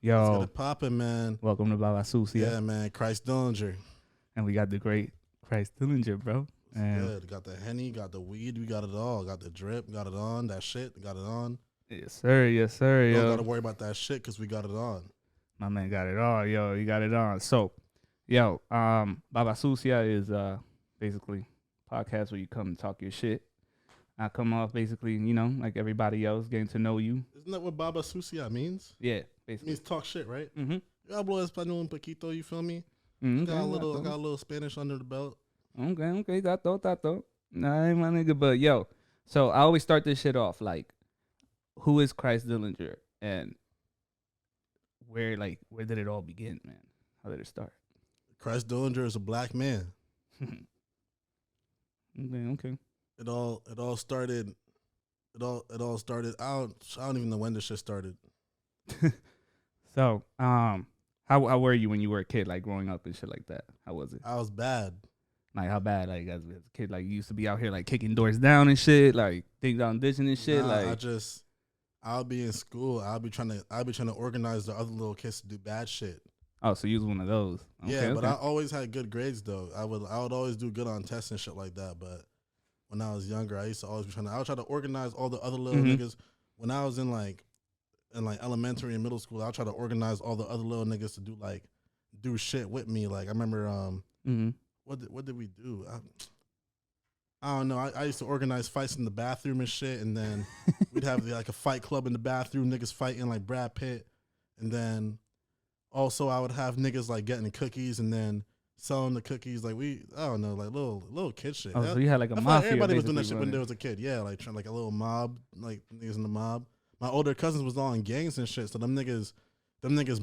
Let's get Yo, it popping, man. welcome to Baba Sucia. Yeah, man. Christ Dilinger. And we got the great Christ Dilinger, bro. And Good. Got the Henny, got the weed, we got it all. Got the drip, got it on. That shit, got it on. yes, sir. Yes, sir. Don't Yo, gotta worry about that shit because we got it on. my man got it all. Yo, you got it on. So, Baba Sucia is basically a podcast where you come and talk your shit. I come off basically, like everybody else, getting to know you. Isn't that what Baba Sucia means? Yeah, It basically. means talk shit, right? Mm-hmm. Yo hablo español un poquito, you feel me? Mm-hmm. Got a little Spanish under the belt. Okay, tato. Nah, my nigga, but yo, so I always start this shit off like, who is Christ Dilinger and where did it all begin, man? How did it start? Christ Dilinger is a black man. Okay. It all started. It all started. I don't even know when this shit started. So, how were you when you were a kid, like growing up and shit like that? How was it? I was bad. Like how bad, like as a kid, like you used to be out here like kicking doors down and shit, like things down ditching and shit. Nah, like I'll be in school. I'll be trying to organize the other little kids to do bad shit. Oh, so you was one of those. Yeah, but I always had good grades though. I would always do good on tests and shit like that. But when I was younger, I used to always be I would try to organize all the other little niggas. When I was in elementary and middle school, I'll try to organize all the other little niggas to do shit with me. Like I remember what did we do? I don't know. I used to organize fights in the bathroom and shit, and then we'd have like a fight club in the bathroom, niggas fighting like Brad Pitt, and then also I would have niggas like getting cookies and then selling the cookies like I don't know, like little kid shit. Oh, so you had like a I feel mafia. everybody was doing that shit running. when there was a kid. Yeah, like trying like a little mob, like niggas in the mob. My older cousins was all in gangs and shit, so them niggas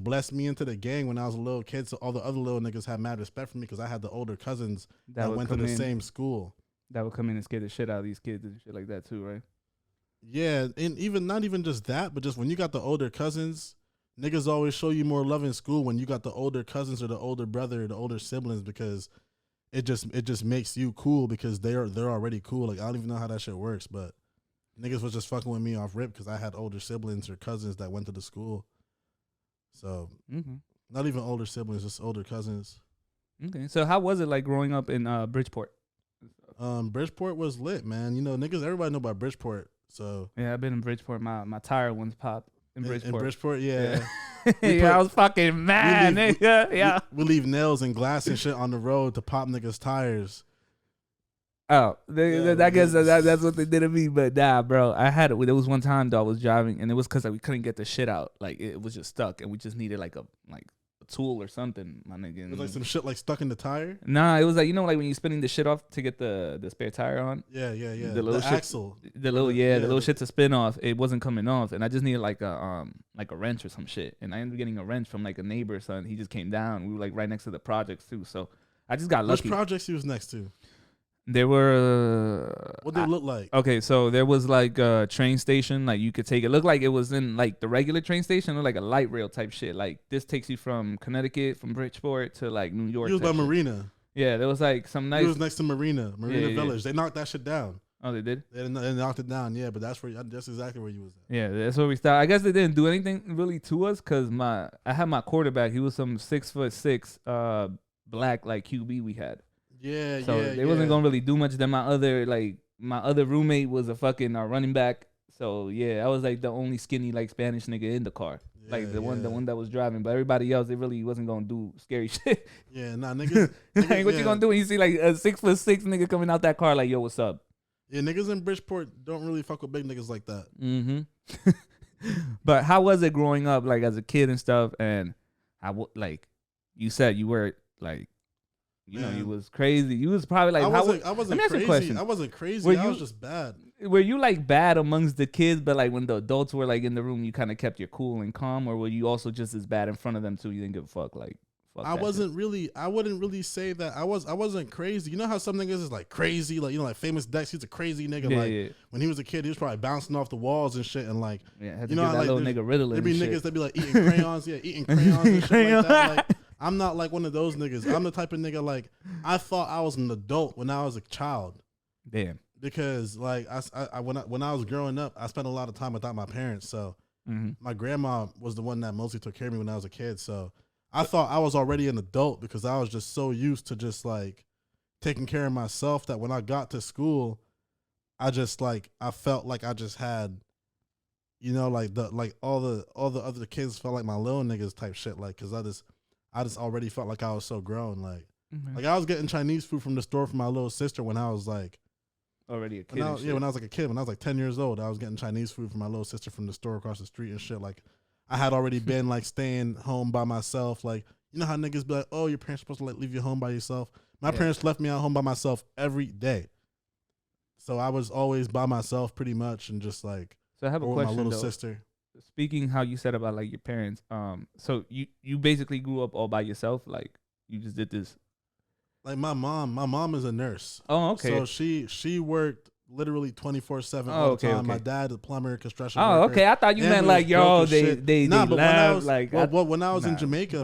blessed me into the gang when I was a little kid. So all the other little niggas had mad respect for me because I had the older cousins that went to the same school. That would come in and scare the shit out of these kids and shit like that too, right? Yeah, and even not even just that, but just when you got the older cousins, niggas always show you more love in school when you got the older cousins or the older brother or the older siblings because it just makes you cool because they're already cool. Like I don't even know how that shit works, but niggas was just fucking with me off rip because I had older siblings or cousins that went to the school. So not even older siblings, just older cousins. Okay, so how was it like growing up in Bridgeport? Bridgeport was lit, man. You know, niggas, everybody know about Bridgeport. So Yeah, I've been in Bridgeport. My tire ones popped in Bridgeport. In Bridgeport, yeah. Yeah, I was fucking mad, nigga. Yeah. We leave nails and glass and shit on the road to pop niggas' tires. Oh, I guess that's what they did to me. But nah, bro, there was one time though I was driving and it was because we couldn't get the shit out. Like it was just stuck and we just needed like a tool or something, my nigga. It was like some shit like stuck in the tire. Nah, it was like like when you spinning the shit off to get the spare tire on. Yeah. The little shit, axle. The little shit to spin off. It wasn't coming off, and I just needed like a wrench or some shit. And I ended up getting a wrench from like a neighbor son. He just came down. We were like right next to the projects too, so I just got lucky. Which projects he was next to? There were what they look like? Okay, so there was like a train station, like you could take it. Looked like it was in like the regular train station, or like a light rail type shit. Like this takes you from Connecticut, from Bridgeport to like New York. He was by shit. Marina. Yeah, there was like some nice. He was next to Marina Yeah. Village. They knocked that shit down. Oh, they did. They knocked it down. Yeah, but that's exactly where you was at. Yeah, that's where we started. I guess they didn't do anything really to us because I had my quarterback. He was some 6'6", black like QB we had. Yeah, so they wasn't gonna really do much. Then my other roommate was a fucking running back. So yeah, I was like the only skinny like Spanish nigga in the car, like the one that was driving. But everybody else, they really wasn't gonna do scary shit. Yeah, nah, niggas. Like, what you gonna do when you see like a 6'6" nigga coming out that car? Like, yo, what's up? Yeah, niggas in Bridgeport don't really fuck with big niggas like that. But how was it growing up, like as a kid and stuff? And like you said, you were like. You was crazy. You was probably like, I wasn't crazy. I wasn't crazy. I was just bad. Were you like bad amongst the kids, but like when the adults were like in the room, you kind of kept your cool and calm, or were you also just as bad in front of them too? You didn't give a fuck. Like, fuck I wouldn't really say that. I wasn't crazy. You know how some niggas is like crazy, like like Famous Dex. He's a crazy nigga. When he was a kid, he was probably bouncing off the walls and shit, and like had to that little nigga Ritalin. There'd be niggas that be like eating crayons, eating crayons and shit like that. Like, I'm not like one of those niggas. I'm the type of nigga like I thought I was an adult when I was a child. Damn. Because like when I was growing up, I spent a lot of time without my parents. So My grandma was the one that mostly took care of me when I was a kid. So I thought I was already an adult because I was just so used to just like taking care of myself that when I got to school, I just like I felt like I just had, you know, like all the other kids felt like my little niggas type shit. Like, cause I just already felt like I was so grown. Like I was getting Chinese food from the store for my little sister when I was like already a kid. When I was like a kid, when I was like 10 years old, I was getting Chinese food for my little sister from the store across the street and shit. Like I had already been like staying home by myself. Like, you know how niggas be like, oh, your parents supposed to like leave you home by yourself. My parents left me at home by myself every day. So I was always by myself pretty much and just like, so I have a question, my little though. sister. Speaking how you said about like your parents, so you basically grew up all by yourself, like you just did this. Like my mom is a nurse. Oh, okay. So she worked literally 24/7 all the time. Okay. My dad, a plumber, construction worker. Oh, okay. I thought you meant like they nah, but left, when I was in Jamaica,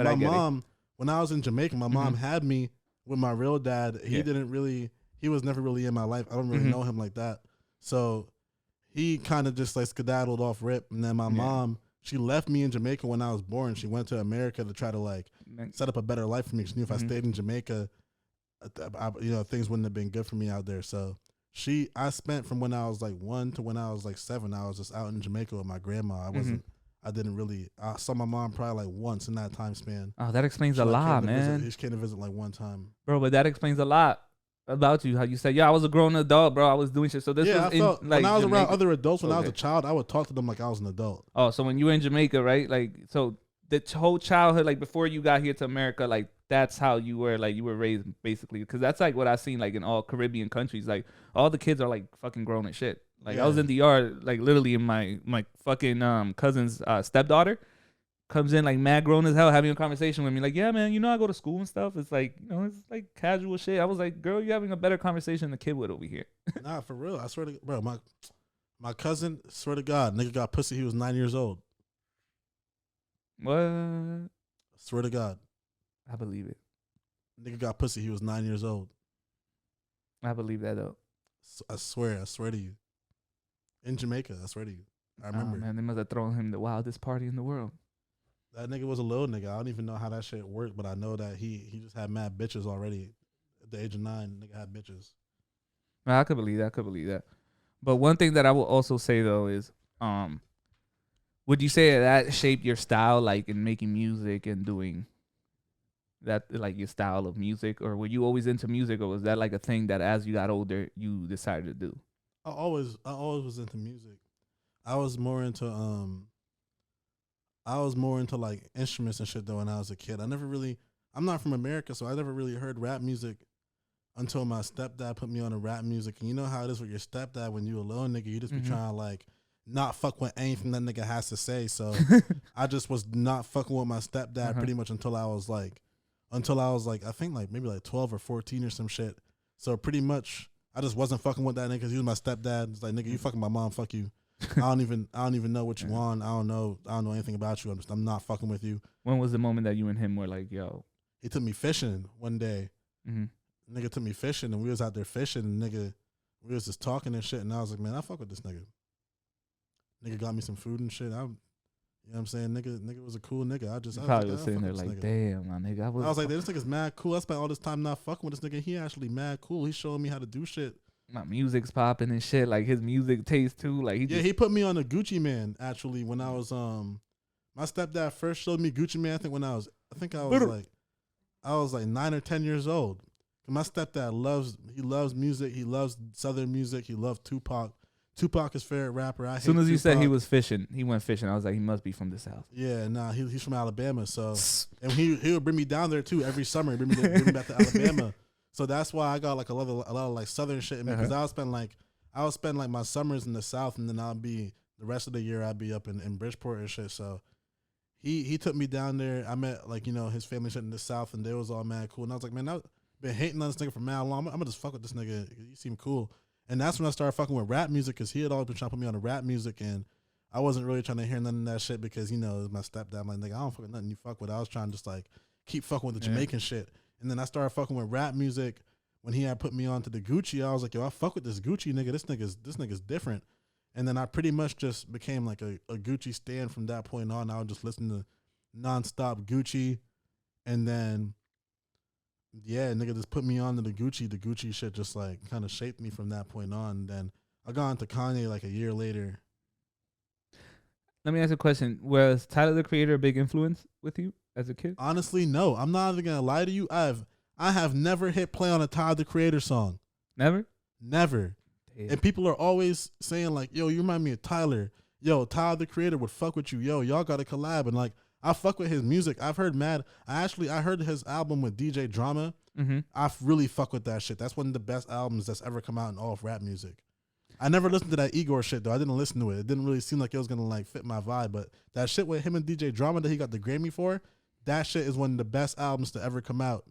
when I was in Jamaica, my mom had me with my real dad. He was never really in my life. I don't really know him like that. So he kind of just like skedaddled off rip. And then my mom, she left me in Jamaica when I was born. She went to America to try to like set up a better life for me. She knew if I stayed in Jamaica, things wouldn't have been good for me out there. So I spent from when I was like 1 to when I was like 7, I was just out in Jamaica with my grandma. I saw my mom probably like once in that time span. Oh, that explains a lot, man. She came to visit like one time. Bro, but that explains a lot about you. How you said, I was a grown adult, bro. I was doing shit. So this was when I was around other adults, when I was a child, I would talk to them like I was an adult. Oh, so when you were in Jamaica, right? Like, so the whole childhood, like before you got here to America, like that's how you were, like you were raised basically. Because that's like what I seen like in all Caribbean countries. Like all the kids are like fucking grown as shit. Like I was in the yard, like literally in my fucking cousin's stepdaughter comes in like mad grown as hell having a conversation with me. Like, yeah, man, I go to school and stuff. It's like, it's like casual shit. I was like, girl, you're having a better conversation than the kid would over here. Nah, for real. I swear to bro, my cousin, swear to God, nigga got pussy. He was 9 years old. What? Swear to God. I believe it. Nigga got pussy. He was 9 years old. I believe that though. I swear to you. In Jamaica, I swear to you. I remember. Oh, man, they must have thrown him the wildest party in the world. That nigga was a little nigga. I don't even know how that shit worked, but I know that he just had mad bitches already. At the age of 9, nigga had bitches. I could believe that. But one thing that I will also say though is, would you say that shaped your style, like in making music and doing that, like your style of music, or were you always into music, or was that like a thing that as you got older you decided to do? I always was into music. I was more into like instruments and shit though when I was a kid. I'm not from America, so I never really heard rap music until my stepdad put me on a rap music. And you know how it is with your stepdad when you a little nigga, you just be trying to like not fuck with anything that nigga has to say. So I just was not fucking with my stepdad pretty much until I was like I think like maybe like 12 or 14 or some shit. So pretty much I just wasn't fucking with that nigga because he was my stepdad. It's like, nigga, you fucking my mom, fuck you. I don't even know what you want. I don't know anything about you. I'm not fucking with you. When was the moment that you and him were like, yo? He took me fishing one day. Nigga took me fishing and we was out there fishing and nigga, we was just talking and shit and I was like, man, I fuck with this nigga. Nigga got me some food and shit. You know what I'm saying? Nigga was a cool nigga. I probably was sitting there like, damn, my nigga. I was like, this nigga's mad cool. I spent all this time not fucking with this nigga. He actually mad cool. He's showing me how to do shit. My music's popping and shit. Like his music taste too. Like he put me on a Gucci Man actually when I was my stepdad first showed me Gucci Man. I think I was like 9 or 10 years old. My stepdad loves music. He loves Southern music. He loves Tupac. Tupac is favorite rapper. As soon as you said he was fishing, he went fishing. I was like, he must be from the South. Yeah, nah, he's from Alabama. So, and he would bring me down there too every summer. Bring me back to Alabama. So that's why I got like a lot of like Southern shit in me because I would spend like my summers in the South and then the rest of the year I'd be up in Bridgeport and shit. So he took me down there. I met like his family shit in the South and they was all mad cool. And I was like, man, I've been hating on this nigga for mad long. I'm gonna just fuck with this nigga. He seemed cool. And that's when I started fucking with rap music because he had always been trying to put me on the rap music and I wasn't really trying to hear none of that shit because, it was my stepdad. I'm like, nigga, I don't fuck with nothing you fuck with. I was trying to just like keep fucking with the Jamaican shit. And then I started fucking with rap music when he had put me on to the Gucci. I was like, yo, I fuck with this Gucci nigga. This nigga's different. And then I pretty much just became like a Gucci stan from that point on. I would just listen to nonstop Gucci. And then, yeah, nigga just put me on to the Gucci. The Gucci shit just like kind of shaped me from that point on. And then I got into Kanye like a year later. Let me ask you a question. Was Tyler, the Creator, a big influence with you as a kid? Honestly, no. I'm not even going to lie to you. I have never hit play on a Tyler, the Creator song. Never? Never. Damn. And people are always saying like, yo, you remind me of Tyler. Yo, Tyler, the Creator would fuck with you. Yo, y'all got to collab. And like, I fuck with his music. I've heard I heard his album with DJ Drama. Mm-hmm. I really fuck with that shit. That's one of the best albums that's ever come out in all of rap music. I never listened to that Igor shit though. I didn't listen to it. It didn't really seem like it was gonna like fit my vibe. But that shit with him and DJ Drama that he got the Grammy for, that shit is one of the best albums to ever come out.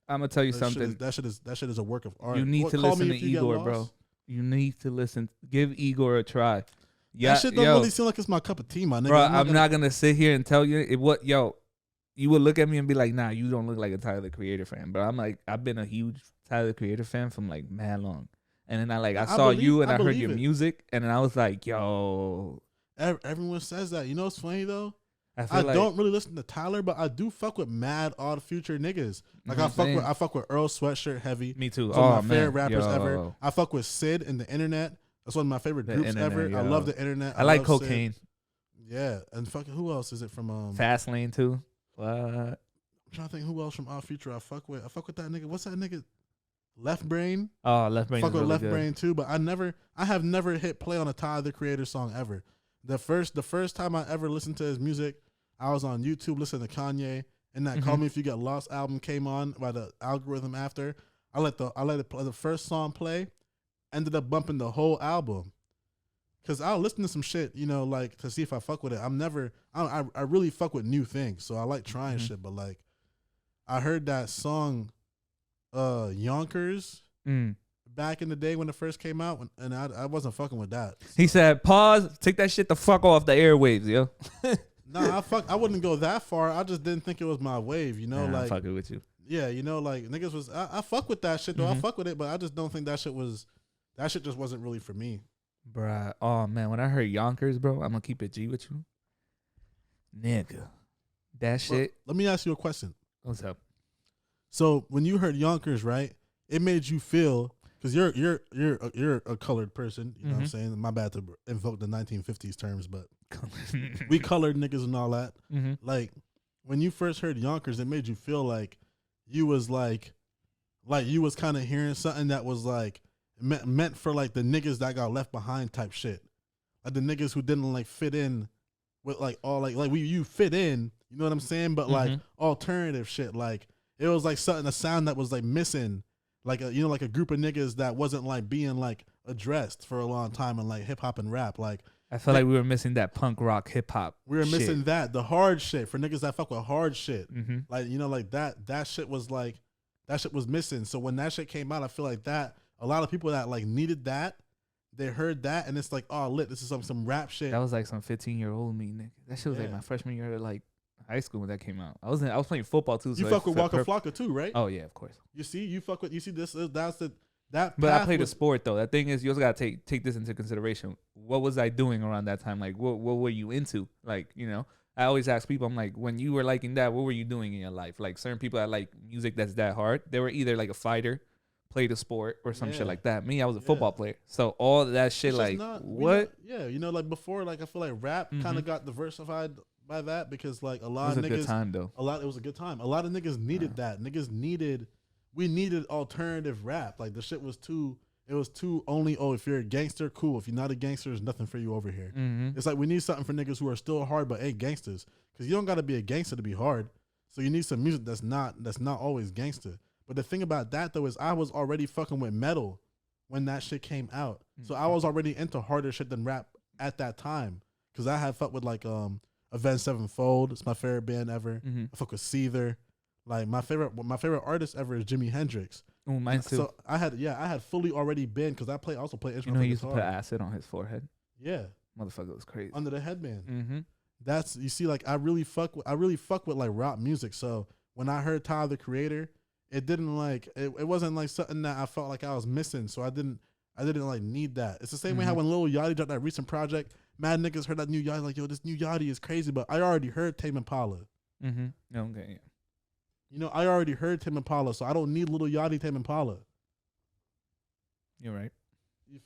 I'm gonna tell you something. That shit is a work of art. You need to listen to Igor, bro. You need to listen. Give Igor a try. Yeah, that shit don't really seem like it's my cup of tea, my nigga. Bro, I'm not gonna sit here and tell you you would look at me and be like, nah, you don't look like a Tyler, the Creator fan. But I'm like, I've been a huge Tyler, the Creator fan from like mad long. And then I saw you and I heard your music and then I was like, yo. Everyone says that. You know what's funny though? I don't really listen to Tyler, but I do fuck with mad Odd Future niggas. Like I fuck with Earl Sweatshirt heavy. Me too. One of my favorite rappers ever. I fuck with Sid and the Internet. That's one of my favorite groups ever. Yo. I love the Internet. I like Cocaine. Sid. Yeah, and fucking who else is it from? Fast Lane too. What? I'm trying to think who else from Odd Future I fuck with. I fuck with that nigga. What's that nigga? Left Brain. Oh, Left Brain. Fuck with really Left good. Brain too, but I have never hit play on a Tyler, the Creator song ever. The first time I ever listened to his music, I was on YouTube listening to Kanye, and that Call Me If You Get Lost album came on by the algorithm after. I let the first song play, ended up bumping the whole album. Cause I'll listen to some shit, you know, like to see if I fuck with it. I really fuck with new things, so I like trying shit. But like, I heard that song, Yonkers, back in the day when it first came out, and I wasn't fucking with that. So. He said, "Pause, take that shit the fuck off the airwaves, yo." Nah, I wouldn't go that far. I just didn't think it was my wave, you know. I'm fucking with you. Yeah, you know, like niggas was. I fuck with that shit though. I fuck with it, but I just don't think that shit just wasn't really for me. Bruh, oh man, when I heard Yonkers, bro, I'm gonna keep it G with you, nigga. That shit. Let me ask you a question. What's up? So when you heard Yonkers, right? It made you feel, because you're a colored person. You know what I'm saying? My bad to invoke the 1950s terms, but we colored niggas and all that. Like when you first heard Yonkers, it made you feel like you was like you was kind of hearing something that was like meant for like the niggas that got left behind type shit, like the niggas who didn't like fit in with like all like you fit in, you know what I'm saying? But like alternative shit, like it was like a sound that was like missing, like like a group of niggas that wasn't like being like addressed for a long time in like hip hop and rap. Like I feel like we were missing that punk rock hip hop. We were missing the hard shit for niggas that fuck with hard shit. Like like that shit was missing. So when that shit came out, I feel like that. A lot of people that like needed that, they heard that and it's like, oh, lit, this is some rap shit. That was like some 15-year-old me, nigga. That shit was like my freshman year of like high school when that came out. I was playing football too. So you fuck with Waka Flocka too, right? Oh yeah, of course. You see this. That. But I played a sport though. That thing is, you also gotta take this into consideration. What was I doing around that time? Like, what were you into? Like, you know, I always ask people, I'm like, when you were liking that, what were you doing in your life? Like, certain people that like music that's that hard, they were either like a fighter, played a sport, or some shit like that. Me, I was a football player. So all that shit, like, what? You know, like before, like I feel like rap kind of got diversified by that because like a lot of niggas. It was a good time though. It was a good time. A lot of niggas needed that. We needed alternative rap. Like the shit was too. It was too only. Oh, if you're a gangster, cool. If you're not a gangster, there's nothing for you over here. It's like we need something for niggas who are still hard but ain't gangsters. Because you don't got to be a gangster to be hard. So you need some music that's not always gangster. But the thing about that though is I was already fucking with metal when that shit came out. So I was already into harder shit than rap at that time. Cause I had fucked with like Avenged Sevenfold. It's my favorite band ever. I fuck with Seether. Like my favorite artist ever is Jimi Hendrix. Oh, mine too. So I had fully already been because I also play instrumental. You know, he used to put acid on his forehead. Yeah, motherfucker was crazy under the headband. That's you see, like I really fuck with like rap music. So when I heard Tyler the Creator, it didn't like it wasn't like something that I felt like I was missing. So I didn't I didn't like need that. It's the same way how when Lil Yachty dropped that recent project, mad niggas heard that new Yachty like, yo, this new Yachty is crazy, but I already heard Tame Impala. Okay, yeah. You know, I already heard Tame Impala, so I don't need Lil Yachty Tame Impala. You're right.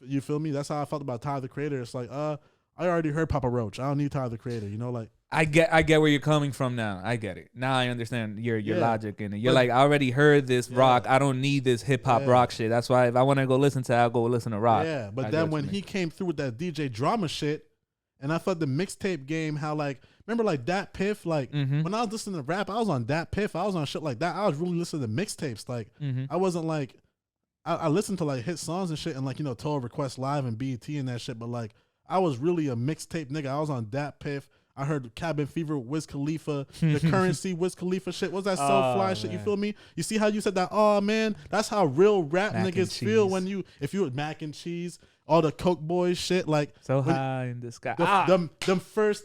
You feel me? That's how I felt about Tyler the Creator. It's like, I already heard Papa Roach. I don't need Tyler the Creator. You know, like I get where you're coming from now. I get it. Now I understand your logic in it. You're like, I already heard this rock. I don't need this hip hop rock shit. That's why if I want to go listen to it, I'll go listen to rock. Yeah, but then when he came through with that DJ drama shit, and I felt the mixtape game, how like, remember like Dat Piff? Like when I was listening to rap, I was on Dat Piff. I was on shit like that. I was really listening to mixtapes. Like I wasn't like, I listened to like hit songs and shit and like, you know, Total Request Live and BET and that shit. But like, I was really a mixtape nigga. I was on Dat Piff. I heard Cabin Fever, Wiz Khalifa, the Currency, Wiz Khalifa shit. What's that so fly shit? You feel me? You see how you said that? Oh man, that's how real rap niggas feel when if you mac and cheese, all the Coke Boys shit, like so high in the sky. Them first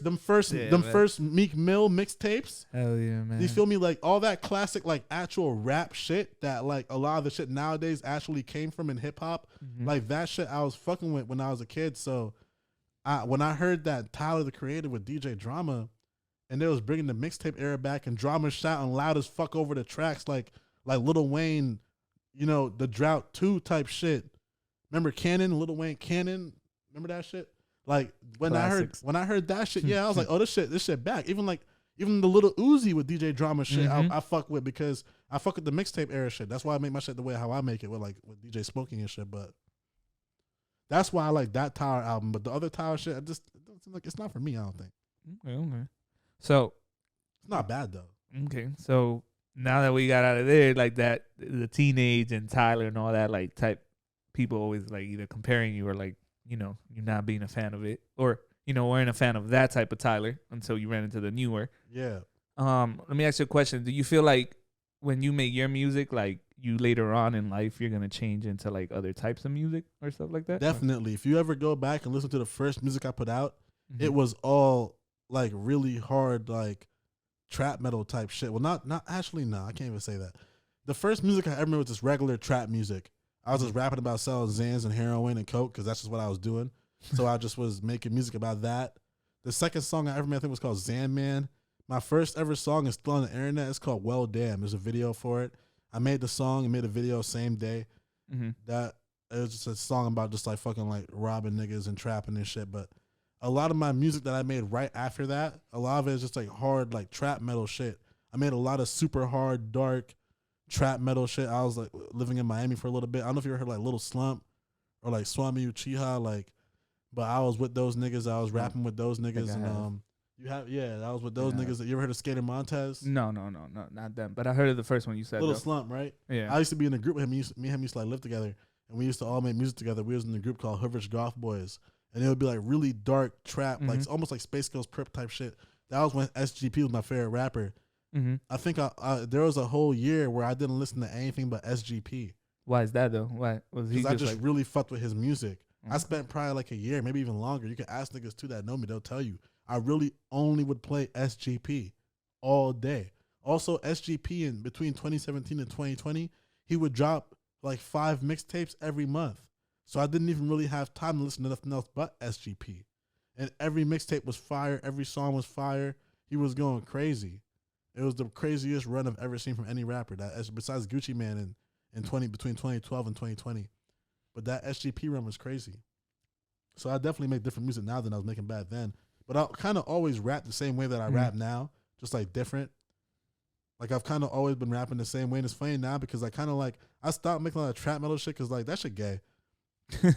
Meek Mill mixtapes. Hell yeah, man. You feel me? Like all that classic, like actual rap shit that like a lot of the shit nowadays actually came from in hip hop. Like that shit I was fucking with when I was a kid. So when I heard that Tyler the Creator with DJ Drama, and they was bringing the mixtape era back, and Drama shouting loud as fuck over the tracks, like Lil Wayne, you know, the Drought 2 type shit. Remember Cannon, Lil Wayne Cannon? Remember that shit? Like when Classics. I heard that shit, I was like, oh, this shit back. Even the Little Uzi with DJ Drama shit, I fuck with because I fuck with the mixtape era shit. That's why I make my shit the way how I make it with DJ Smoking and shit. But that's why I like that Tyler album. But the other Tyler shit, it doesn't seem like it's not for me. I don't think. Okay. So it's not bad though. Okay, so now that we got out of there, like that, the teenage and Tyler and all that, like type people always like either comparing you or like, you know, you're not being a fan of it, or you know, weren't a fan of that type of Tyler until you ran into the newer. Yeah. Let me ask you a question. Do you feel like when you make your music, like you later on in life, you're gonna change into like other types of music or stuff like that? Definitely. If you ever go back and listen to the first music I put out, it was all like really hard, like trap metal type shit. Well, not actually, no, I can't even say that. The first music I ever made was just regular trap music. I was just rapping about selling Xans and heroin and coke because that's just what I was doing. So I just was making music about that. The second song I ever made, I think, was called Zan Man. My first ever song is still on the internet. It's called Well Damn. There's a video for it. I made the song and made a video same day. That it was just a song about just like fucking like robbing niggas and trapping and shit. But a lot of my music that I made right after that, a lot of it is just like hard like trap metal shit. I made a lot of super hard, dark trap metal shit. I was like living in Miami for a little bit. I don't know if you ever heard like Little Slump or like Swami Uchiha, like, but I was with those niggas. I was rapping with those niggas, and I was with those niggas. You ever heard of Skater Montez? No, not them. But I heard of the first one you said. Little Slump, right? Yeah. I used to be in a group with him. Me and him used to like live together, and we used to all make music together. We was in a group called Hooverish Golf Boys, and it would be like really dark trap, like almost like Space Ghost Prep type shit. That was when SGP was my favorite rapper. I think there was a whole year where I didn't listen to anything but SGP. Why is that though? Why was he? Because I just like, really fucked with his music. I spent probably like a year, maybe even longer. You can ask niggas too that know me; they'll tell you. I really only would play SGP all day. Also, SGP in between 2017 and 2020, he would drop like 5 mixtapes every month. So I didn't even really have time to listen to nothing else but SGP. And every mixtape was fire. Every song was fire. He was going crazy. It was the craziest run I've ever seen from any rapper. Besides Gucci Mane between 2012 and 2020. But that SGP run was crazy. So I definitely make different music now than I was making back then. But I kind of always rap the same way that I rap now, just like different. Like I've kind of always been rapping the same way, and it's funny now because I kind of like I stopped making a lot of trap metal shit because like that shit gay.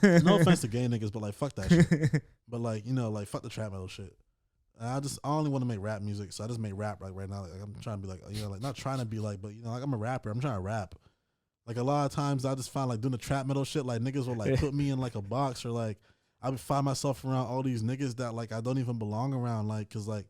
No offense to gay niggas, but like fuck that shit. But like, you know, like fuck the trap metal shit. I only want to make rap music, so I just make rap like right now. Like I'm trying to be like, you know, like not trying to be like, but you know, like I'm a rapper. I'm trying to rap. Like a lot of times I just find like doing the trap metal shit, like niggas will like put me in like a box, or like I would find myself around all these niggas that like I don't even belong around, like, cause like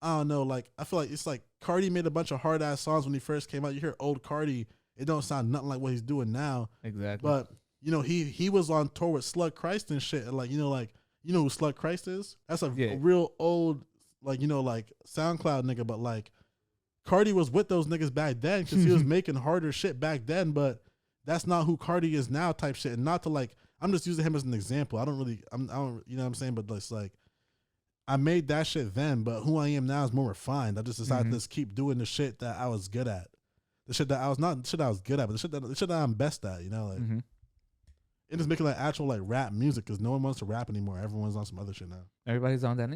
I don't know, like I feel like it's like Cardi made a bunch of hard ass songs when he first came out. You hear old Cardi, it don't sound nothing like what he's doing now. Exactly. But you know, he was on tour with Slug Christ and shit, and like you know who Slug Christ is? That's a real old, like, you know, like SoundCloud nigga, but like Cardi was with those niggas back then because he was making harder shit back then, but that's not who Cardi is now type shit. And not to like, I'm just using him as an example. I don't, you know what I'm saying? But it's like, I made that shit then, but who I am now is more refined. I just decided to just keep doing the shit that I was good at. The shit that I was not the shit I was good at, but the shit that I'm best at, you know? Like, and just making like actual like rap music because no one wants to rap anymore. Everyone's on some other shit now. Everybody's on that.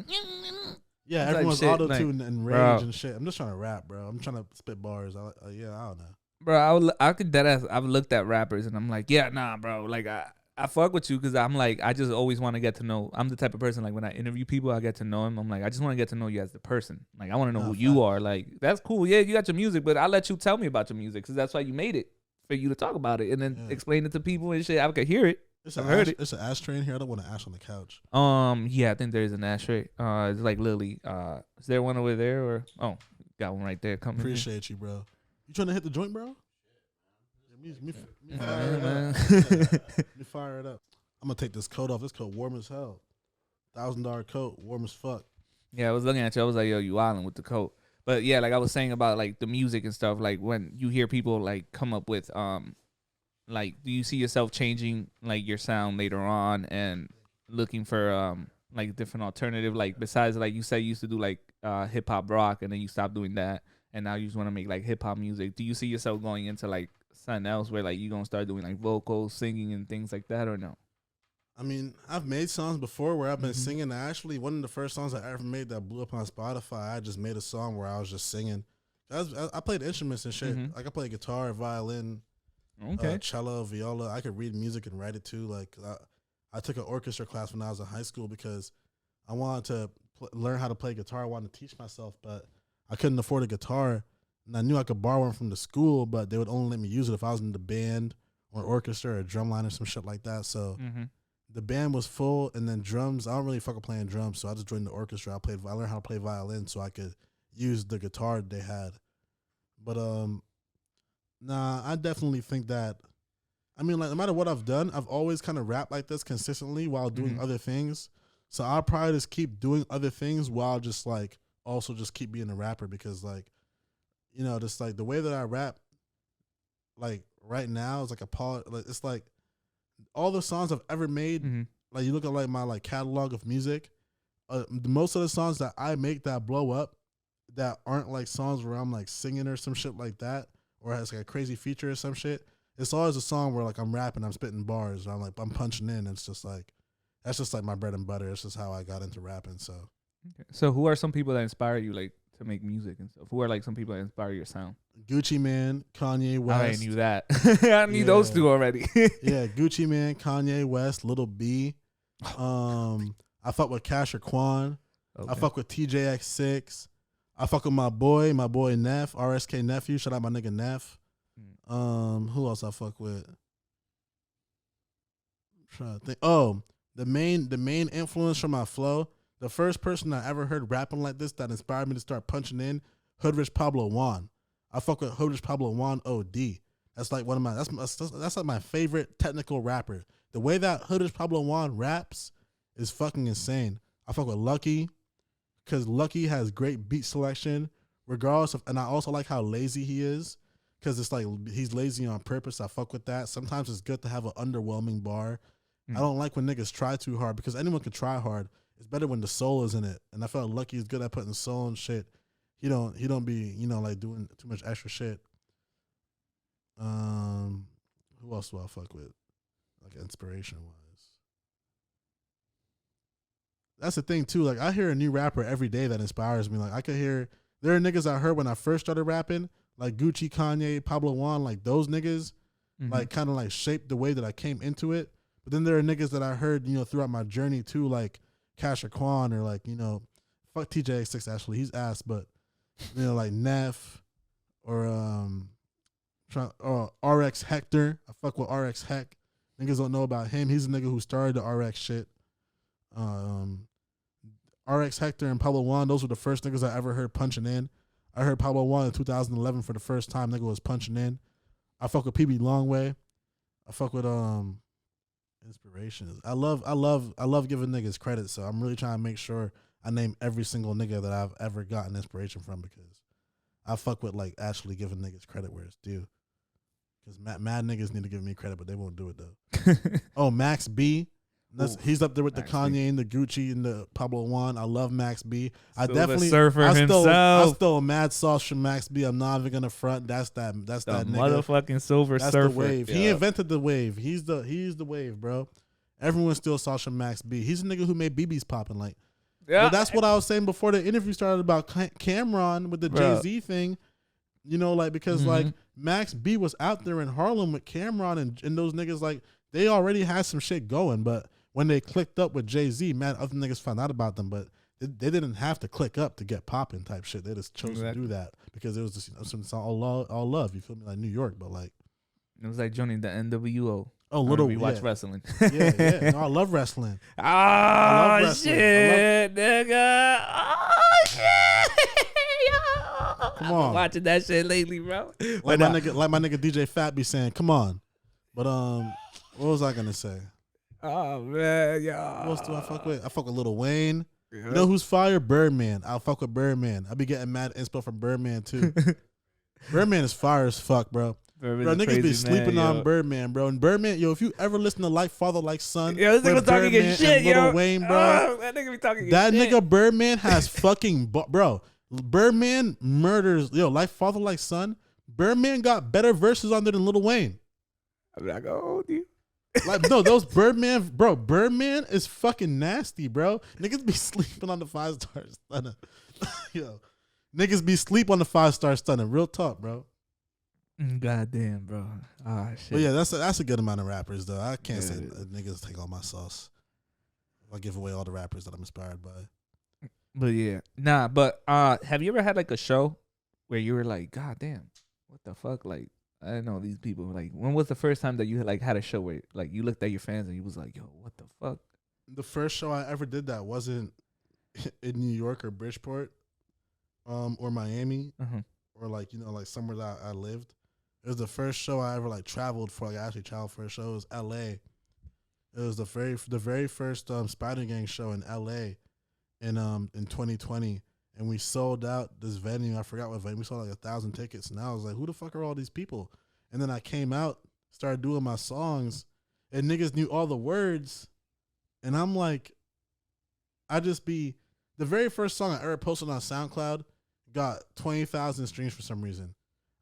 Yeah, it's everyone's like auto-tuned and rage and shit. I'm just trying to rap, bro. I'm trying to spit bars. I don't know. Bro, I could deadass. I've looked at rappers and I'm like, yeah, nah, bro. Like, I fuck with you because I'm like, I just always want to get to know. I'm the type of person, like, when I interview people, I get to know them. I'm like, I just want to get to know you as the person. Like, I want to know who you are. Like, that's cool. Yeah, you got your music, but I'll let you tell me about your music because that's why you made it, for you to talk about it and then explain it to people and shit. I could hear it. I've heard it. It's an ashtray in here. I don't want an ash on the couch. Yeah, I think there is an ashtray. It's like Lily. Is there one over there or? Oh, got one right there. Appreciate you, bro. You trying to hit the joint, bro? Me fire it up. I'm gonna take this coat off. This coat warm as hell. $1,000 coat, warm as fuck. Yeah, I was looking at you. I was like, yo, you wildin' with the coat. But yeah, like I was saying about like the music and stuff. Like when you hear people like come up with like, do you see yourself changing like your sound later on and looking for like different alternative? Like besides, like you said, you used to do like hip hop rock, and then you stopped doing that, and now you just want to make like hip hop music. Do you see yourself going into like something else where like you gonna start doing like vocals, singing, and things like that, or no? I mean, I've made songs before where I've been singing. Actually, one of the first songs I ever made that blew up on Spotify, I just made a song where I was just singing. I played instruments and shit. Like I played guitar, violin, cello, viola. I could read music and write it too. Like I took an orchestra class when I was in high school because I wanted to learn how to play guitar. I wanted to teach myself, but I couldn't afford a guitar. And I knew I could borrow one from the school, but they would only let me use it if I was in the band or orchestra or drumline or some shit like that. So the band was full, and then drums. I don't really fuck with playing drums, so I just joined the orchestra. I learned how to play violin so I could use the guitar they had. But nah, I definitely think that. I mean, like no matter what I've done, I've always kind of rapped like this consistently while doing other things. So I'll probably just keep doing other things while just like also just keep being a rapper because like, you know, just like the way that I rap, like right now is like it's like all the songs I've ever made. Like you look at like my like catalog of music, most of the songs that I make that blow up, that aren't like songs where I'm like singing or some shit like that, or has like a crazy feature or some shit. It's always a song where like I'm rapping, I'm spitting bars, or I'm punching in. And it's just like that's just like my bread and butter. It's just how I got into rapping. So who are some people that inspire you like to make music and stuff? Who are like some people that inspire your sound? Gucci Mane, Kanye West. I knew that. I knew those two already. Yeah, Gucci Mane, Kanye West, Lil B. I fuck with Casher Quan. I fuck with TJX6. I fuck with my boy Neff, RSK Nephew. Shout out my nigga Neff. Who else I fuck with? I'm trying to think. Oh, the main influence from my flow. The first person I ever heard rapping like this that inspired me to start punching in, Hoodrich Pablo Juan. I fuck with Hoodrich Pablo Juan OD. That's like one of my that's like my favorite technical rapper. The way that Hoodrich Pablo Juan raps is fucking insane. I fuck with Lucky because Lucky has great beat selection, regardless of, and I also like how lazy he is because it's like he's lazy on purpose. I fuck with that. Sometimes it's good to have an underwhelming bar. I don't like when niggas try too hard because anyone can try hard. It's better when the soul is in it. And I felt Lucky is good at putting soul and shit. He don't be, you know, like doing too much extra shit. Who else do I fuck with? Like inspiration wise. That's the thing too. Like I hear a new rapper every day that inspires me. Like I could hear there are niggas I heard when I first started rapping, like Gucci, Kanye, Pablo Juan, like those niggas, like kind of like shaped the way that I came into it. But then there are niggas that I heard, you know, throughout my journey too, like Casher Quan or like, you know, fuck TJX6 actually, he's ass, but you know, like Neff or RX Hector. I fuck with RX Heck. Niggas don't know about him. He's a nigga who started the RX shit. RX Hector and Pablo Juan, those were the first niggas I ever heard punching in. I heard Pablo Juan in 2011 for the first time. Nigga was punching in. I fuck with PB Longway. I fuck with inspirations. I love giving niggas credit, so I'm really trying to make sure I name every single nigga that I've ever gotten inspiration from because I fuck with like actually giving niggas credit where it's due. because mad niggas need to give me credit, but they won't do it though. Oh, Max B. He's up there with Max the Kanye B. and the Gucci and the Pablo Juan. I love Max B. I definitely surfer himself. I stole mad sauce from Max B. I'm not even gonna front. That's that nigga. Motherfucking silver that's surfer. The wave. Yeah. He invented the wave. He's the wave, bro. Everyone steals sauce from Max B. He's a nigga who made BBs popping. Like, yeah. Well, that's what I was saying before the interview started about Cameron with the Jay-Z thing. You know, like because like Max B was out there in Harlem with Cameron and those niggas like they already had some shit going, but when they clicked up with Jay-Z, man, other niggas found out about them, but they didn't have to click up to get popping type shit. They just chose to do that because it was just all love. You feel me? Like New York, but like it was like joining the NWO. Oh, little we watch wrestling. Yeah. No, I love wrestling. Oh shit, nigga! Oh shit! Come on, watching that shit lately, bro. Like my nigga DJ Fat be saying, "Come on," but what was I gonna say? Oh man, yeah. What else do I fuck with? I fuck with Lil Wayne. Yeah. You know who's fire? Birdman. I'll fuck with Birdman. I be getting mad inspo from Birdman too. Birdman is fire as fuck, bro. Bro, niggas be sleeping on Birdman, bro. And Birdman, yo, if you ever listen to Like Father, Like Son, yo, this nigga talking good shit, yo. Lil Wayne, bro. That nigga be talking good that shit. Nigga Birdman has fucking, bro. Birdman murders, yo, Like Father, Like Son. Birdman got better verses on there than Lil Wayne. I'm not gonna hold you. Like, no, those Birdman, bro. Birdman is fucking nasty, bro. Niggas be sleeping on the 5-star stunner. Yo, niggas be sleep on the 5-star stunner. Real talk, bro. Goddamn, bro. Ah, shit. But yeah, that's a good amount of rappers, though. I can't say niggas take all my sauce. I give away all the rappers that I'm inspired by. But yeah, nah. But have you ever had like a show where you were like, God damn, what the fuck? Like, I don't know these people. Like, when was the first time that you had a show where like you looked at your fans and you was like, yo, what the fuck? The first show I ever did that wasn't in New York or Bridgeport, or Miami, or like like somewhere that I lived. It was the first show I ever like traveled for. Like I actually traveled for a show. It was L.A. It was the very first Spider Gang show in L.A. in 2020, and we sold out this venue. I forgot what venue. We sold like 1,000 tickets, and I was like, "Who the fuck are all these people?" And then I came out, started doing my songs, and niggas knew all the words, and I'm like, the very first song I ever posted on SoundCloud got 20,000 streams for some reason.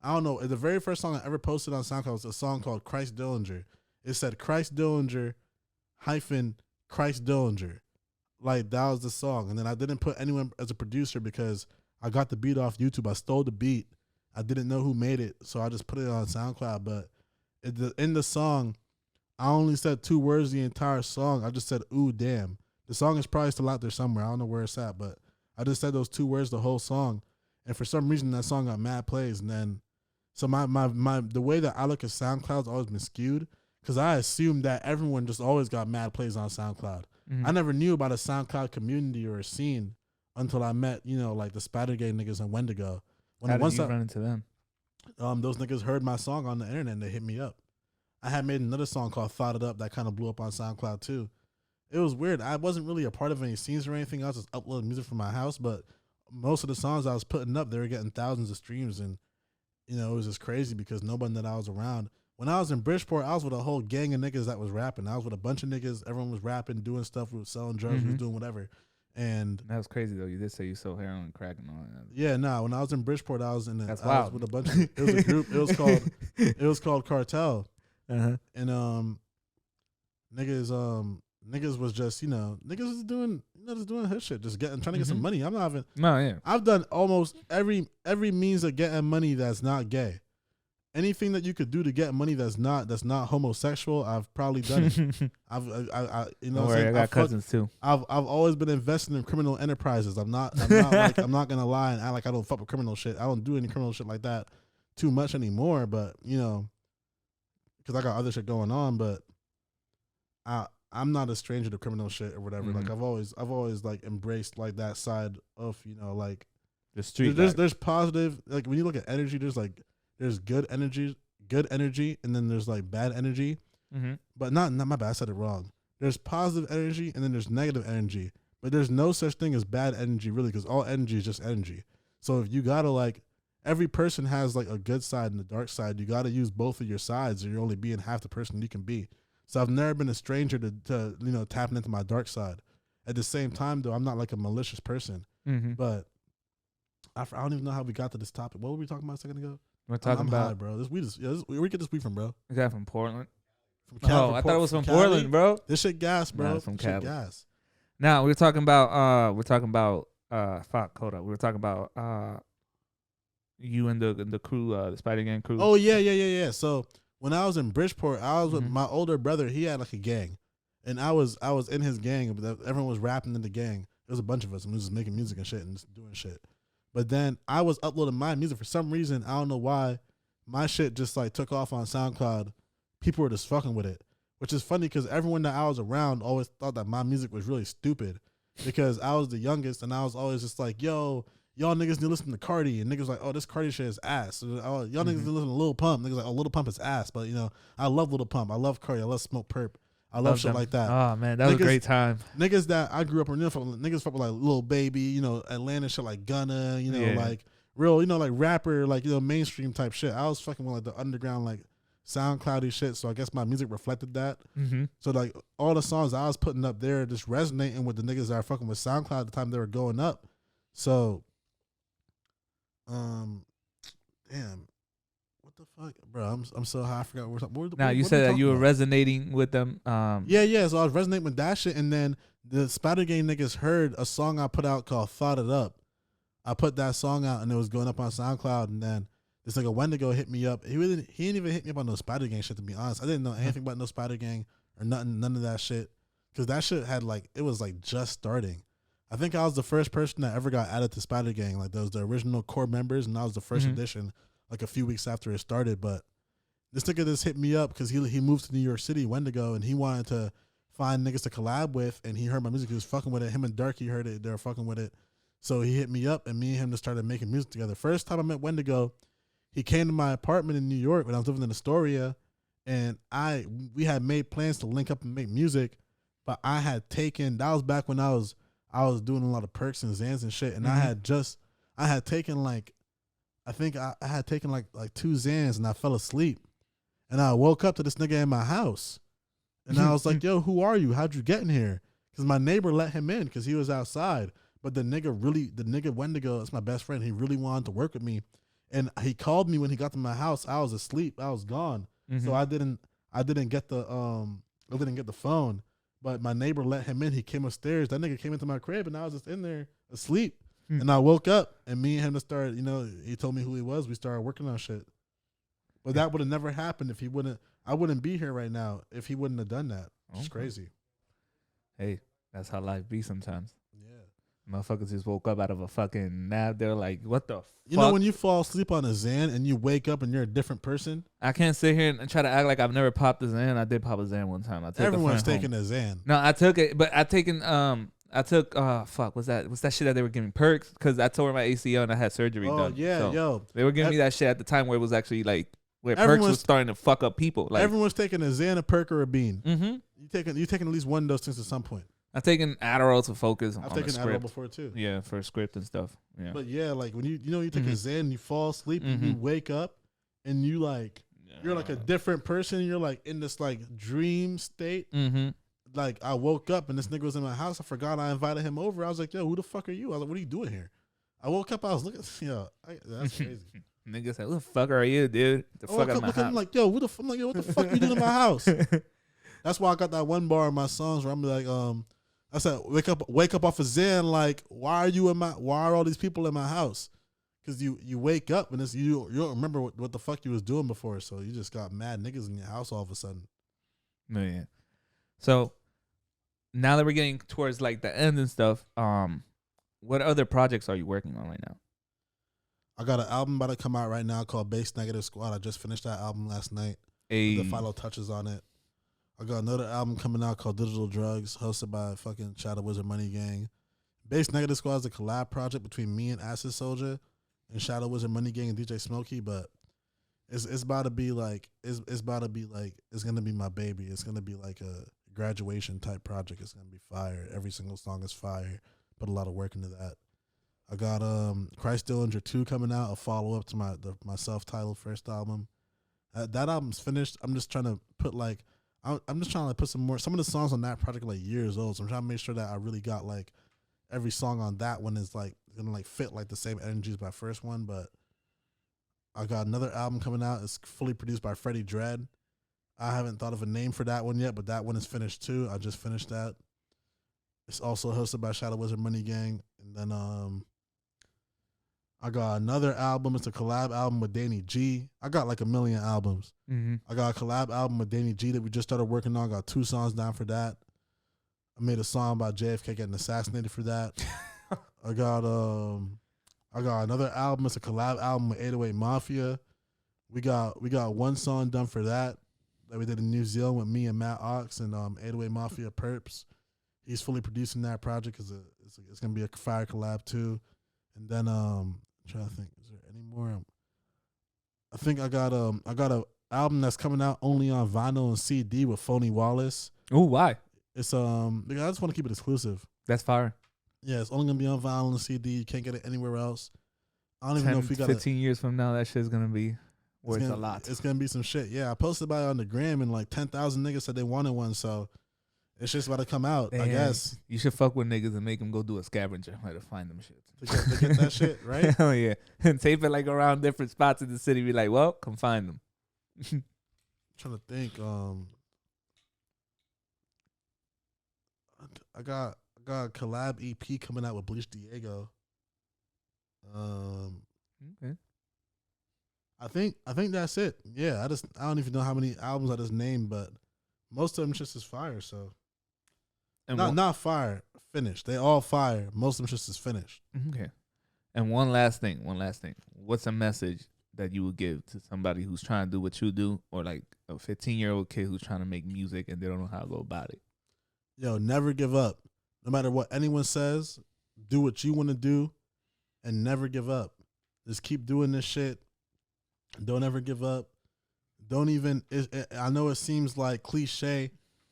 I don't know. The very first song I ever posted on SoundCloud was a song called Christ Dilinger. It said Christ Dilinger - Christ Dilinger. Like, that was the song. And then I didn't put anyone as a producer because I got the beat off YouTube. I stole the beat. I didn't know who made it, so I just put it on SoundCloud. But in the song, I only said 2 words the entire song. I just said, ooh, damn. The song is probably still out there somewhere. I don't know where it's at, but I just said those 2 words the whole song. And for some reason, that song got mad plays. And then, so the way that I look at SoundCloud's always been skewed because I assumed that everyone just always got mad plays on SoundCloud. I never knew about a SoundCloud community or a scene until I met, like the Spider Gang niggas and Wendigo. How did you run into them? Those niggas heard my song on the internet and they hit me up. I had made another song called Thought It Up that kind of blew up on SoundCloud too. It was weird. I wasn't really a part of any scenes or anything. I was just uploading music from my house, but most of the songs I was putting up, they were getting thousands of streams, and it was just crazy because nobody that I was around. When I was in Bridgeport, I was with a whole gang of niggas that was rapping. I was with a bunch of niggas. Everyone was rapping, doing stuff, we were selling drugs, we was doing whatever. And that was crazy though. You did say you sold heroin and crack and all that. Yeah, nah. When I was in Bridgeport, I was wild. Was with a bunch of. It was a group. It was called Cartel. And niggas was just niggas was doing just doing his shit, just trying to get some money. I'm not even. No, yeah. I've done almost every means of getting money that's not gay. Anything that you could do to get money that's not homosexual, I've probably done it. I got cousins too. I've always been investing in criminal enterprises. I'm not I'm not gonna lie and act like I don't fuck with criminal shit. I don't do any criminal shit like that too much anymore. But because I got other shit going on. But I'm not a stranger to criminal shit or whatever. Like I've always like embraced like that side of like the street. There's positive, like when you look at energy, there's good energy, and then there's like bad energy. But not my bad. I said it wrong. There's positive energy and then there's negative energy. But there's no such thing as bad energy really, because all energy is just energy. So if you gotta every person has like a good side and a dark side. You got to use both of your sides, or you're only being half the person you can be. So I've never been a stranger to tapping into my dark side. At the same time, though, I'm not like a malicious person. But I don't even know how we got to this topic. What were we talking about a second ago? We're talking about high, bro. This weed is where we get this weed from, bro? We got from Portland. I thought it was from Portland, bro. This shit gas, bro. Nah, it's from this Cali. shit gas. Now we're talking about fuck, hold up. We were talking about you and the crew, the Spider Gang crew. Oh yeah. So when I was in Bridgeport, I was with my older brother. He had like a gang, and I was in his gang. But everyone was rapping in the gang. There was a bunch of us, and we was just making music and shit and just doing shit. But then I was uploading my music for some reason. I don't know why. My shit just like took off on SoundCloud. People were just fucking with it, which is funny because everyone that I was around always thought that my music was really stupid because I was the youngest and I was always just like, yo, y'all niggas need to listen to Cardi. And niggas like, oh, this Cardi shit is ass. So, oh, y'all niggas need to listen to Lil Pump. Niggas like, oh, Lil Pump is ass. But, I love Lil Pump. I love Cardi. I love Smoke Perp. I love shit them. like that. Oh, man, that was a great time. Niggas that I grew up with, niggas fuck with like Lil Baby, Atlanta shit like Gunna, like real, like rapper, like, mainstream type shit. I was fucking with like the underground, like, SoundCloudy shit, so I guess my music reflected that. So like all the songs I was putting up there just resonating with the niggas that are fucking with SoundCloud at the time they were going up. So, damn, what the fuck, bro? I'm so high. I forgot what. Now you said that you were resonating with them. Yeah. So I was resonating with that shit, and then the Spider Gang niggas heard a song I put out called "Thought It Up." I put that song out, and it was going up on SoundCloud, and then this nigga Wendo hit me up. He didn't even hit me up on no Spider Gang shit, to be honest. I didn't know anything about no Spider Gang or nothing, none of that shit. Because that shit had it was just starting. I think I was the first person that ever got added to Spider Gang. Like, there was the original core members, and I was the first edition, like a few weeks after it started. But this nigga just hit me up because he moved to New York City, Wendigo, and he wanted to find niggas to collab with, and he heard my music. He was fucking with it. Him and Darky heard it. They were fucking with it. So he hit me up, and me and him just started making music together. First time I met Wendigo, he came to my apartment in New York when I was living in Astoria, and we had made plans to link up and make music, but I had taken, that was back when I was doing a lot of perks and Xans and shit, and I had taken I had taken like 2 Xans, and I fell asleep, and I woke up to this nigga in my house, and I was like, yo, who are you? How'd you get in here? Because my neighbor let him in because he was outside, but the nigga Wendigo, that's my best friend, he really wanted to work with me. And he called me when he got to my house. I was asleep. I was gone. So I didn't get the phone. But my neighbor let him in. He came upstairs. That nigga came into my crib, and I was just in there asleep. And I woke up, and me and him just started. He told me who he was. We started working on shit. But that would have never happened if he wouldn't. I wouldn't be here right now if he wouldn't have done that. It's crazy. Hey, that's how life be sometimes. Yeah. Motherfuckers just woke up out of a fucking nap. They're like, what the fuck? When you fall asleep on a Xan and you wake up and you're a different person? I can't sit here and try to act like I've never popped a Xan. I did pop a Xan one time. Everyone's taking a Xan. No, I took it, but I took what's that shit that they were giving perks? Because I tore my ACL and I had surgery done. Yeah, so yo. They were giving me that shit at the time where it was actually where perks was starting to fuck up people. Everyone's taking a Xan, a perk, or a bean. Mm-hmm. You taking at least one of those things at some point. I've taken Adderall to focus on the script. I've taken Adderall before too. Yeah, for script and stuff. Yeah. But yeah, like when you take a Xan and you fall asleep and you wake up and you you're like a different person. You're like in this dream state. Like I woke up and this nigga was in my house. I forgot I invited him over. I was like, yo, who the fuck are you? I was like, what are you doing here? I woke up. I was looking. That's crazy. Nigga said, who the fuck are you, dude? The fuck out of my house. I'm like, yo, what the fuck you doing in my house? That's why I got that one bar in my songs where I'm like, I said, wake up off a Xan. Like, why are all these people in my house? Because you wake up and you don't remember what the fuck you was doing before. So you just got mad niggas in your house all of a sudden. Oh, yeah. So now that we're getting towards the end and stuff, what other projects are you working on right now? I got an album about to come out right now called Bass Negative Squad. I just finished that album last night. With the final touches on it. I got another album coming out called Digital Drugs, hosted by fucking Shadow Wizard Money Gang. Bass Negative Squad is a collab project between me and Acid Soldier and Shadow Wizard Money Gang and DJ Smokey, but it's about to be it's gonna be my baby. It's gonna be like a graduation type project. It's gonna be fire. Every single song is fire. Put a lot of work into that. I got Christ Dilinger 2 coming out, a follow up to my self titled first album. That album's finished. I'm just trying to put like I'm just trying to put some of the songs on that project are like years old. So I'm trying to make sure that I really got like every song on that one is like gonna like fit like the same energy as my first one. But I got another album coming out. It's fully produced by Freddie Dredd. I haven't thought of a name for that one yet, but that one is finished too. I just finished that. It's also hosted by Shadow Wizard Money Gang. And then I got another album. It's a collab album with Danny G. I got like a million albums. Mm-hmm. I got a collab album with Danny G that we just started working on. I got 2 songs down for that. I made a song about JFK getting assassinated for that. I got another album. It's a collab album with 808 Mafia. We got 1 song done for that we did in New Zealand with me and Matt Ox and 808 Mafia Perps. He's fully producing that project because it's gonna be a fire collab too. And then I'm trying to think, is there any more? I think I got a album that's coming out only on vinyl and CD with Phony Wallace. Oh, why? It's I just want to keep it exclusive. That's fire. Yeah, it's only gonna be on vinyl and CD. You can't get it anywhere else. I don't even know if we got 15 years from now, that shit's gonna be worth a lot. It's gonna be some shit. Yeah, I posted about it on the gram and like 10,000 niggas said they wanted one. So it's just about to come out. Damn, I guess you should fuck with niggas and make them go do a scavenger to find them shit. To get that shit right. Hell yeah, and tape it like around different spots in the city. Be like, well, come find them. Trying to think. I got a collab EP coming out with Bleach Diego. Okay. I think that's it. Yeah, I don't even know how many albums I just named, but most of them just is fire. So, and not fire, finished. They all fire. Most of them just is finished. Okay. And one last thing. What's a message that you would give to somebody who's trying to do what you do, or like a 15-year-old kid who's trying to make music and they don't know how to go about it? Yo, never give up. No matter what anyone says, do what you want to do and never give up. Just keep doing this shit. Don't ever give up. Don't even, I know it seems like cliche.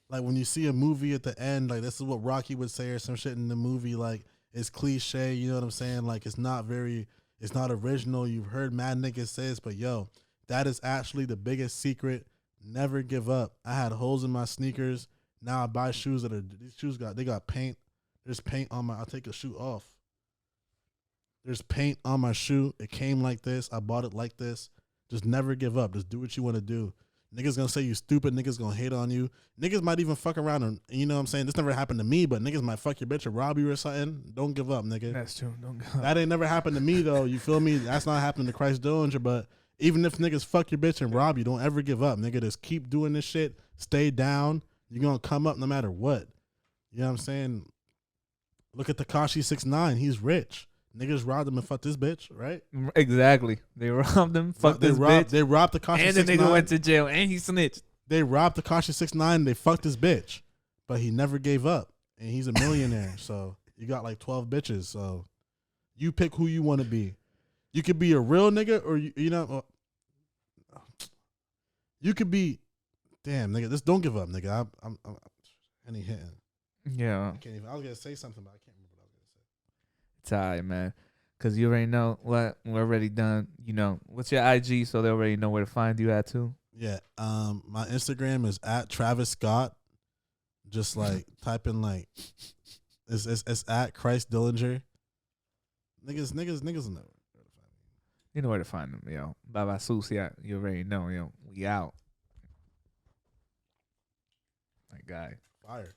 Like when you see a movie at the end, like this is what Rocky would say or some shit in the movie, like it's cliche, you know what I'm saying? Like it's not original. You've heard mad niggas say this, but yo, that is actually the biggest secret. Never give up. I had holes in my sneakers. Now I buy shoes these shoes got paint. There's paint on I'll take a shoe off. There's paint on my shoe. It came like this. I bought it like this. Just never give up. Just do what you want to do. Niggas gonna say you stupid. Niggas gonna hate on you. Niggas might even fuck around and you know what I'm saying? This never happened to me, but niggas might fuck your bitch or rob you or something. Don't give up, nigga. That's true. Don't give up. That ain't never happened to me though. You feel me? That's not happening to Christ Dillinger, but even if niggas fuck your bitch and rob you, don't ever give up. Nigga, just keep doing this shit. Stay down. You're gonna come up no matter what. You know what I'm saying? Look at Tekashi 6ix9ine. He's rich. Niggas robbed him and fucked this bitch, right? Exactly. They robbed him, fucked this bitch. They robbed Tekashi 6ix9ine. And the nigga went to jail and he snitched. They robbed Tekashi 6ix9ine. They fucked this bitch. But he never gave up. And he's a millionaire. So you got like 12 bitches. So you pick who you want to be. You could be a real nigga or, you know, you could be, damn, nigga, just don't give up, nigga. I'm any hitting. Yeah. I can't even, I was going to say something, but I can't remember what I was going to say. It's all right, man. Because you already know what we're already done. You know, what's your IG so they already know where to find you at too? Yeah. My Instagram is at Travis Scott. Just like type in like it's at Christ Dilinger. Niggas know where to find me. You know where to find them, yo. Baba Sucia, you already know, yo. We out. My guy. Fire.